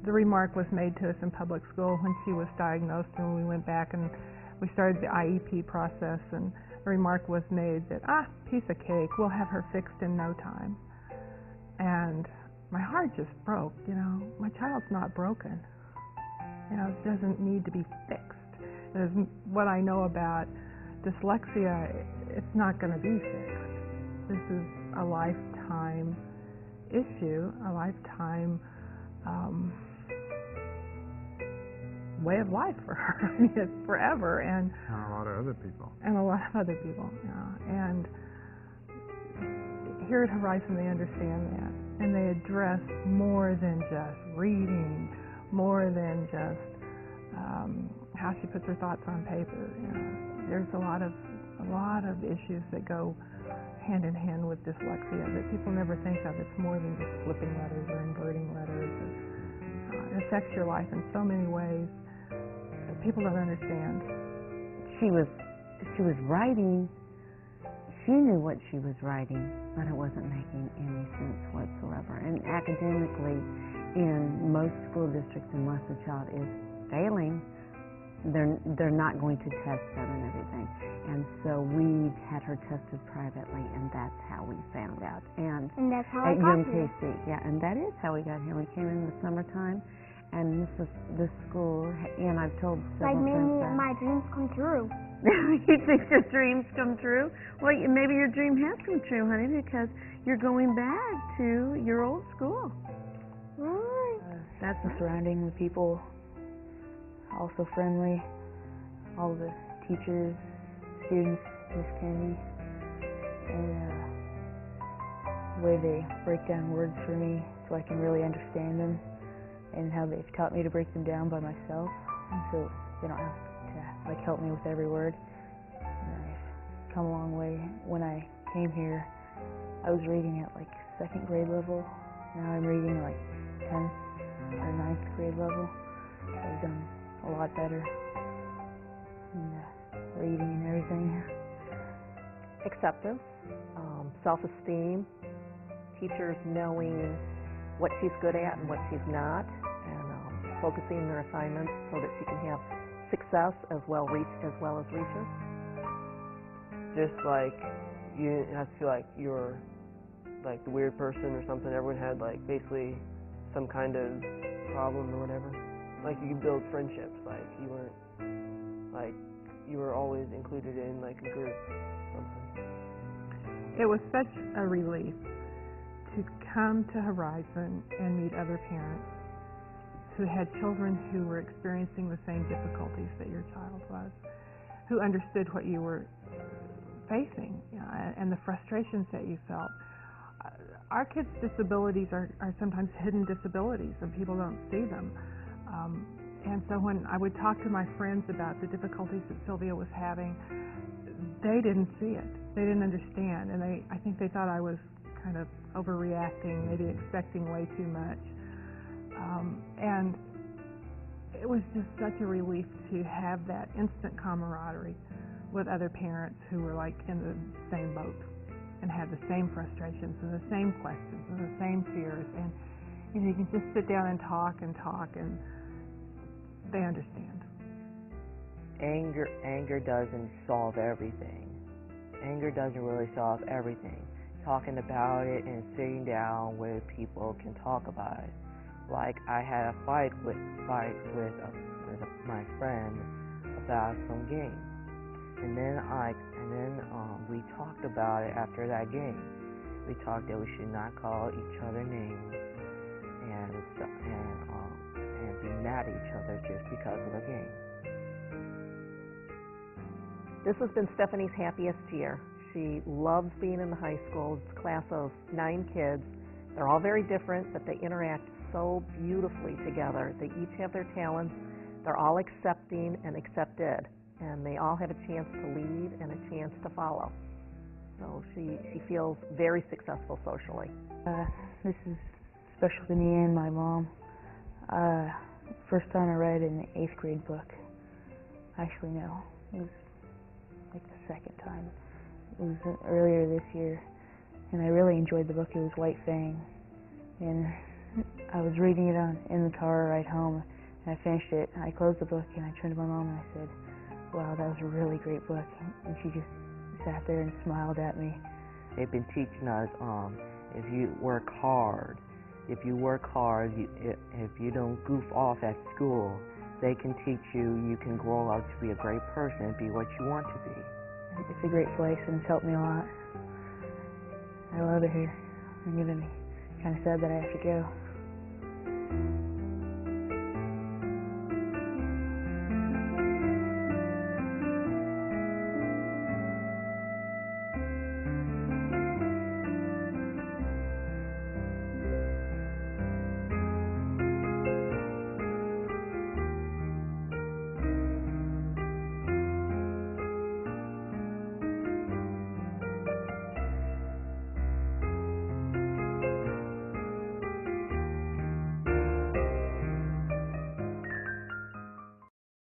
the remark was made to us in public school when she was diagnosed, and we went back and we started the IEP process, and the remark was made that, piece of cake, we'll have her fixed in no time. And my heart just broke, my child's not broken. It doesn't need to be fixed. What I know about dyslexia, it's not going to be fixed. This is a lifetime issue, a lifetime way of life for her. I mean, it's forever. And a lot of other people. And a lot of other people, yeah. And here at Horizon, they understand that. And they address more than just reading, more than just how she puts her thoughts on paper. There's a lot of issues that go hand in hand with dyslexia that people never think of. It's more than just flipping letters or inverting letters. It affects your life in so many ways that people don't understand. She was writing. She knew what she was writing, but it wasn't making any sense whatsoever. And academically, in most school districts, unless a child is failing, they're not going to test that and everything. And so we had her tested privately, and that's how we found out. And that's how at I got UMKC, here. yeah, and that is how we got here. We came in the summertime, and this school, and I've told several friends that. My dreams come true. You think your dreams come true? Well, maybe your dream has come true, honey, because you're going back to your old school. That's the surrounding, the people, also friendly, all the teachers, students, Miss Candy, and the way they break down words for me so I can really understand them, and how they've taught me to break them down by myself, so they don't have to help me with every word. And I've come a long way. When I came here, I was reading at second grade level. Now I'm reading 10th or 9th grade level. So I've done a lot better in reading and everything. Acceptance, self-esteem, teachers knowing what she's good at and what she's not, and focusing their assignments so that she can have success as well as reaches. Just you have to feel like you're the weird person or something. Everyone had basically some kind of problem or whatever. You could build friendships. You weren't you were always included in a group or something. It was such a relief to come to Horizon and meet other parents who had children who were experiencing the same difficulties that your child was, who understood what you were facing, and the frustrations that you felt. Our kids' disabilities are sometimes hidden disabilities, and people don't see them. And so when I would talk to my friends about the difficulties that Sylvia was having, they didn't see it. They didn't understand, and I think they thought I was kind of overreacting, maybe expecting way too much. And it was just such a relief to have that instant camaraderie with other parents who were in the same boat and had the same frustrations and the same questions and the same fears. And you can just sit down and talk, and they understand. Anger doesn't solve everything. Anger doesn't really solve everything. Talking about it and sitting down with people can talk about it. I had a fight with my friend about some game, and then we talked about it after that game. We talked that we should not call each other names and be mad at each other just because of a game. This has been Stephanie's happiest year. She loves being in the high school. It's a class of 9 kids. They're all very different, but they interact so beautifully together. They each have their talents. They're all accepting and accepted, and they all have a chance to lead and a chance to follow. So she feels very successful socially. This is special to me and my mom. First time I read an 8th grade book. Actually, no. It was the second time. It was earlier this year, and I really enjoyed the book. It was White Fang, and I was reading it in the car ride home, and I finished it. I closed the book, and I turned to my mom and I said, "Wow, that was a really great book." And she just sat there and smiled at me. They've been teaching us, if you work hard, if you don't goof off at school, they can teach you can grow up to be a great person and be what you want to be. It's a great place, and it's helped me a lot. I love it here. I'm even kind of sad that I have to go.